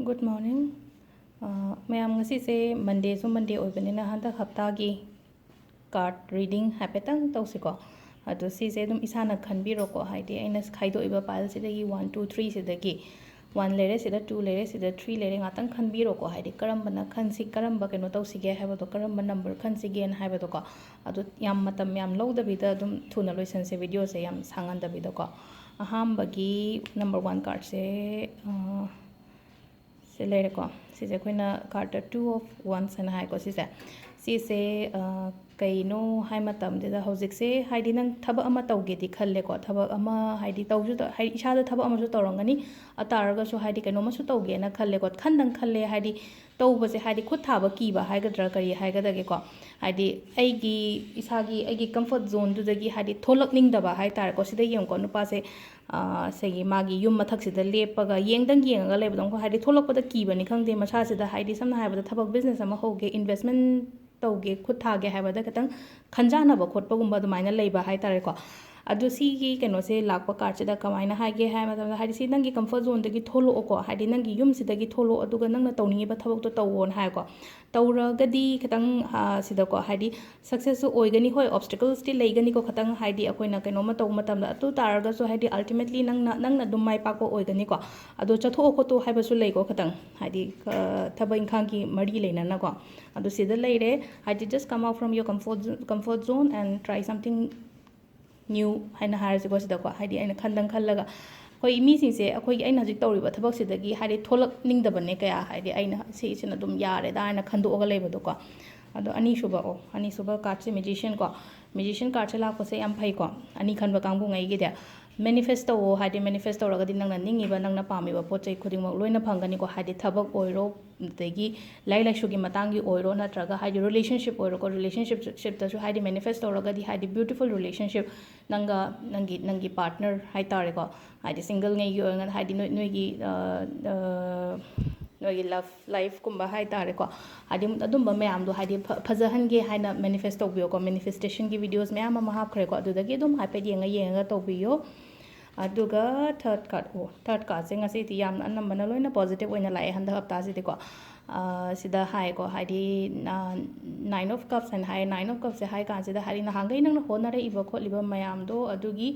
Good morning. Ma'am, ngasi se Monday so Monday oibanina handa hafta gi card reading hapetang tausiko. Ado si se dum isana khanbiro ko haidi aina khaido iba pile sidagi 1 2 3 sidagi 1 lere sida 2 lere sida 3 lere ngatang khanbiro ko haidi karambana khansi karamba keno tausige haibado karamba number khansige en haibado ko. Ado yam matam yam lawdabida dum thuna loisan se video se yam sangandabida ko. Ahambagi number 1 card se se lere ko sise koina card 2 of wands and hai ko sise sise kaino hai matam de hojik se haidi nang thaba ama tauge di khalle ko thaba ama haidi tauju to hai isa da thaba ama ju torangani ataraga su haidi kaino ma su tauge na khalle ko khandang khalle haidi tauba se haidi khut thaba ki ba hai gadra kari hai gadage ko haidi aigi isagi aigi comfort zone du dagi haidi tholak ning da ba hai tar ko sida yem ko nupa se segi magi yum mathak sida lepaga yengdang yengaga lebadong ko haidi tholakpada kibani khangde masa sida haidi samna haibada thabak business ama hoge investment tauge khut thage haibada katang khanjana ba khotpa gumba dumaina leiba hai tare ko adu si gi keno se lakpa card sida kamaina haige hai matam haidi si nangi comfort zone dagi tholo ko haidi nangi yum sidagi tholo aduga nangna tawningi ba thabak to tawon hai ko tawragadi katang sida ko haidi success oigani hoi obstacles ti leigani ko katang haidi akoina keno ma taw matam da atu taraga so haidi ultimately nangna dum mai pa ko oigani ko adu chatho ko to haiba su lei ko katang haidi thaba inkhang ki mari leina na ko adu sida leire haidi just come out from your comfort zone and try something new haina harasi ko sida ko haidi aina khandang khallaga hoi mi sing se akoi aina hajik tawriba thabak sidagi haidi tholak ningdabane kaya haidi aina se isina dum yare da aina khandu oga leibado ko ado ani suba card se magician card se la ko se yam phai ko ani khanba kangbu ngai gi de manifest to haidi manifest tawraga di nangna ningiba nangna pamiba pochai khudingmak loina phangani ko haidi thabak oiro degi lai lai shugi matangi oiro natraga haidi relationship oiro ko relationship ta su haidi manifest tawraga di haidi beautiful relationship nangi partner hai tare ko haidi single ngai gi oinga haidi noigi noigi love life kumba hai tare ko haidi adumba mayam do haidi phajahange haina manifest tawbiyo ko manifestation gi videos mayam ma hap khre ko adudagi dum hape yenga tawbiyo aduga third card se ngasi ti yam anambana loina positive oina lai handa hapta si ko sida hai ko haidi 9 of cups and high 9 of cups se hai kan sida hari na hangai nang hona re iba kholiba mayam do adugi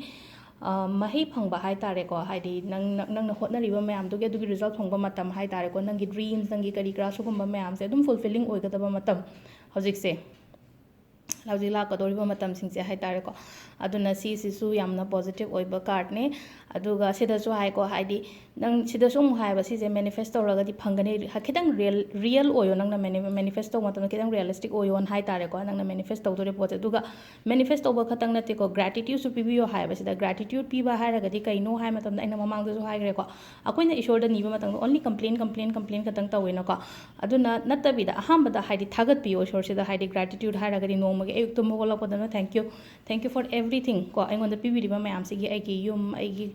mahi phangba hai tare ko haidi nang hotna riba mayam do ge adugi result phangba matam hai tare ko nangi dreams nangi kari kra su gumba mayam se dum fulfilling oigadaba matam hojik se lauji la ka doriba matam sing se hai tare ko aduna si su yamna positive oiba card ne aduga sida su hai ko haidi nang sida sum hai ba si je manifest tawraga di phangani khitang real oyo nang na manifest taw matam khitang realistic oyo on hai tare ko nang na manifest taw dore pot aduga manifest taw ba khatang nate ko gratitude su pibiyo hai ba sida gratitude piba hai raga di kaino hai matam aina mamang da su hai gre ko akoina ishor da niba matam only complain khatang tawena ko aduna natabi da ahamba da haidi thagat piyo ishor sida haidi gratitude hai raga di noma ge ayuk tum golak podana thank you for everything ko aingon da pibiriba mayam sigi aigi yum aigi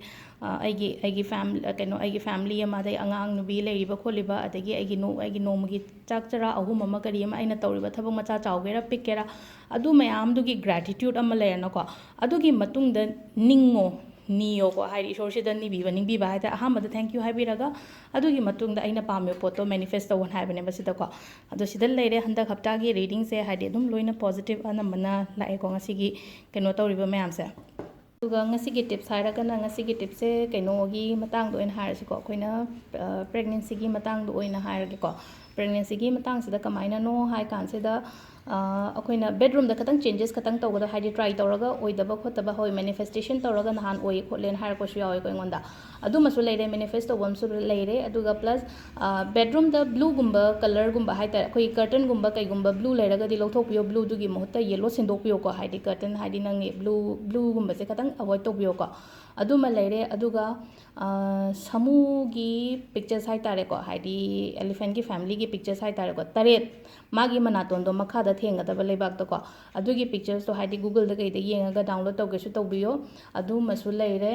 family ama dai angang nubi leiriba kholiba adagi aigi nomagi chak chara ahum ama kari ama aina tawriba thabak macha chawgera pikkera adu mayam dugi gratitude ama lerna ko adugi matung da ningo niyo ko hairi ishor sida ningbiba hai ta ahamba da thank you haibiraga adugi matung da aina pame poto manifest tawon haibane basida ko adu sida leire handa hapta gi reading se haidi dum loina positive anamana lae ko ngasigi keno tawriba mayam se aduga ngasigi tips hairaga na ngasigi tips se keno gi matang do en hairasi ko koina pregnancy gi matang do oina hairage ko pregnancy gi matang sida kamaina no hai kan sida akoina bedroom da khatang changes khatang tawgada haidi try tawraga oidaba khotaba hoi manifestation tawraga nahan oi khotlen har ko su yawi ko ngonda adu masu leire manifest tawbam su leire aduga plus bedroom da blue gumba color gumba hai ta koi curtain gumba kai gumba blue leiraga di lothokpiyo blue dugi mohta yellow sindokpiyo ko haidi curtain haidi nangi blue gumba se khatang avoid tawpiyo ko aduma leire aduga samu gi pictures hai tare ko haidi elephant gi family gi pictures hai tare ko taret magi manaton do makha da thenga da leibak to ko adugi pictures to haidi google da kai da yenga download tawge su tawbiyo adu masu leire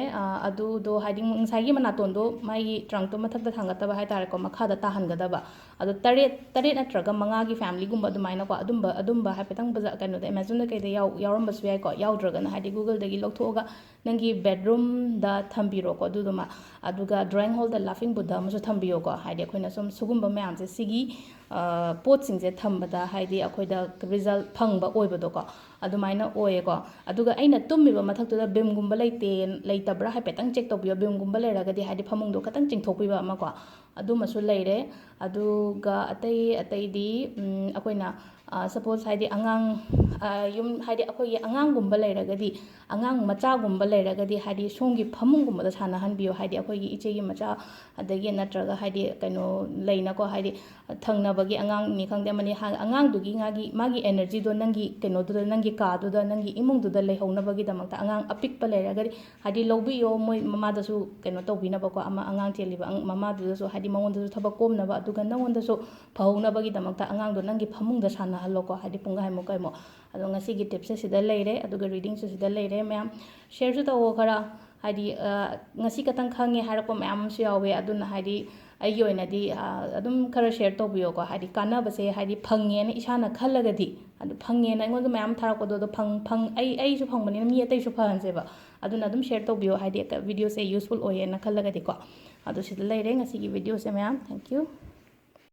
adu do haidi ngai gi manaton do mai trunk to mathak da thanga ta hai tare ko makha da tahan ga da ba adu taret natraga manga gi family gumba du maina ko adumba haipetang baza kanu da imagine da kai da yauram basu yai ko yaudra ga na haidi google da gi lokthoga nangi bedroom ꯕꯦꯠꯔꯨꯝꯗ ꯊꯝꯕꯤꯔꯣꯀꯣ ꯑꯗꯨꯗꯨꯃ ꯑꯗꯨꯒ drawing ꯍꯣꯜꯗ ꯂꯥꯐꯤꯡ ꯕꯨꯗ ꯑꯃꯁꯨ ꯊꯝꯕꯤꯌꯣꯀꯣ ꯍꯥꯏꯗꯤ ꯑꯩꯈꯣꯏꯅ ꯁꯨꯝ ꯁꯤꯒꯨꯝꯕ ꯃꯌꯥꯝꯁꯦ ꯁꯤꯒꯤ ꯄꯣꯠꯁꯤꯡꯁꯦ ꯊꯝꯕꯗ ꯍꯥꯏꯗꯤ ꯑꯩꯈꯣꯏꯗ ꯔꯤꯖꯜ ꯐꯪꯕ ꯑꯣꯏꯕꯗꯣꯀꯣ ꯑꯗꯨꯃꯥꯏꯅ ꯑꯣꯏꯌꯦꯀꯣ ꯑꯗꯨꯒ ꯑꯩꯅ ꯇꯨꯝꯃꯤꯕ ꯃꯊꯛꯇꯨꯗ ꯕꯤꯝꯒꯨꯝꯕ ꯂꯩꯇꯕ꯭ꯔꯥ ꯍꯥꯏꯐꯦꯠꯇꯪ ꯆꯦꯛ ꯇꯧꯕꯤꯌꯣ ꯕꯤꯝꯒꯨꯝꯕ ꯂꯩꯔꯒꯗꯤ ꯍꯥꯏꯗꯤ ꯐꯃꯨꯡꯗꯣ ꯈꯤꯇꯪ ꯆꯤꯡꯊꯣꯛꯄꯤꯕ ꯑꯃꯀꯣ ꯑꯗꯨꯃꯁꯨ ꯂꯩꯔꯦ ꯑꯗꯨꯒ ꯑꯇꯩꯗꯤ ꯑꯩꯈꯣꯏꯅ ꯁꯄꯣꯁ ꯍꯥꯏꯗꯤ ꯑꯉꯥꯡ ꯌꯨꯝ ꯍꯥꯏꯗꯤ ꯑꯩꯈꯣꯏꯒꯤ ꯑꯉꯥꯡꯒꯨꯝꯕ ꯂꯩꯔꯒꯗꯤ ꯑꯉꯥꯡ ꯃꯆꯥꯒꯨꯝꯕ ꯂꯩꯔꯒꯗꯤ ꯍꯥꯏꯗꯤ ꯁꯣꯝꯒꯤ ꯐꯃꯨꯡꯒꯨꯝꯕꯗ ꯁꯥꯟꯅꯍꯟꯕꯤꯌꯣ ꯍꯥꯏꯗꯤ ꯑꯩꯈꯣꯏꯒꯤ ꯏꯆꯦꯒꯤ ꯃꯆꯥ ꯑꯗꯒꯤ ꯅꯠꯇ꯭ꯔꯒ ꯍꯥꯏꯗꯤ ꯀꯩꯅꯣ ꯂꯩꯅꯀꯣ ꯍꯥꯏꯗꯤ ꯊꯪꯅꯕꯒꯤ ꯑꯉꯥꯡꯅꯤ ꯈꯪꯗꯦ ꯑꯃꯅꯤ ꯑꯉꯥꯡꯗꯨꯒꯤ ꯃꯥꯒꯤ ꯑꯦꯅꯔꯖꯤꯗꯣ ꯅꯪꯒꯤ ꯀꯩꯅꯣꯗꯨꯗ ꯅꯪꯒꯤ ꯀꯥꯗꯨꯗ ꯅꯪꯒꯤ ꯏꯃꯨꯡꯗꯨꯗ ꯂꯩꯍꯧꯅꯕꯒꯤꯗꯃꯛꯇ ꯑꯉꯥꯡ ꯑꯄꯤꯛꯄ ꯂꯩꯔꯒꯗꯤ ꯍꯥꯏꯗꯤ ꯂꯧꯕꯤꯌꯣ ꯃꯣꯏ ꯃꯃꯥꯗꯁꯨ ꯀꯩꯅꯣ ꯇꯧꯕꯤꯅꯕꯀꯣ ꯑꯉꯥꯡ ꯆꯦꯜꯂꯤꯕ ꯃꯃꯥꯗꯨꯗꯁꯨ ꯍꯥꯏꯗꯤ ꯃꯉꯣꯟꯗꯁꯨ ꯊꯕꯛ ꯀꯣꯝꯅꯕ ꯑꯗꯨꯒ ꯅꯪꯉꯣꯟꯗꯁꯨ ꯐꯍꯧꯅꯕꯒꯤꯗꯃꯛꯇ ꯑꯉꯥꯡꯗꯣ ꯅꯪꯒꯤ ꯐꯃꯨꯡꯗ ꯁꯥꯟꯅꯍꯜꯂꯣꯀꯣ ꯍꯥꯏꯗꯤ ꯄꯨꯡꯈꯥꯏꯃꯨꯛ ꯀꯩꯃꯨꯛ ꯑꯗꯣ ꯉꯁꯤꯒꯤ ꯇꯤꯞꯁꯦ ꯁꯤꯗ ꯂꯩꯔꯦ ꯑꯗꯨꯒ ꯔꯤꯗꯤꯡꯁꯨ ꯁꯤꯗ ꯂꯩꯔꯦ ꯃꯌꯥꯝ ꯁꯦꯌꯔꯁꯨ ꯇꯧꯋꯣ ꯈꯔ ꯍꯥꯏꯗꯤ ꯉꯁꯤ ꯈꯛꯇꯪ ꯈꯪꯉꯦ ꯍꯥꯏꯔꯛꯄ ꯃꯌꯥꯝ ꯑꯃꯁꯨ ꯌꯥꯎꯋꯦ ꯑꯗꯨꯅ ꯍꯥꯏꯗꯤ ꯑꯩꯒꯤ ꯑꯣꯏꯅꯗꯤ ꯑꯗꯨꯝ ꯈꯔ ꯁꯦꯌꯔ ꯇꯧꯕꯤꯌꯣꯀꯣ ꯍꯥꯏꯗꯤ ꯀꯥꯟꯅꯕꯁꯦ ꯍꯥꯏꯗꯤ ꯐꯪꯉꯦꯅ ꯏꯁꯥꯅ ꯈꯜꯂꯒꯗꯤ ꯑꯗꯨ ꯐꯪꯉꯦꯅ ꯑꯩꯉꯣꯟꯗ ꯃꯌꯥꯝ ꯊꯥꯔꯛꯄꯗꯣ ꯑꯗꯣ ꯑꯩꯁꯨ ꯐꯪꯕꯅꯤꯅ ꯃꯤ ꯑꯇꯩꯁꯨ ꯐꯍꯟꯁꯦꯕ ꯑꯗꯨꯅ ꯑꯗꯨꯝ ꯁꯦꯌꯔ ꯇꯧꯕꯤꯌꯣ ꯍꯥꯏꯗꯤ ꯚꯤꯗꯤꯑꯣꯁꯦ ꯌꯨꯁꯐꯨꯜ ꯑꯣꯏꯌꯦꯅ ꯈꯜꯂꯒꯗꯤꯀꯣ ꯑꯗꯣ ꯁꯤꯗ ꯂꯩꯔꯦ ꯉꯁꯤꯒꯤ ꯚꯤꯗꯤꯑꯣꯁꯦ ꯃꯌꯥꯝ ꯊꯦꯡꯛ ꯌꯨ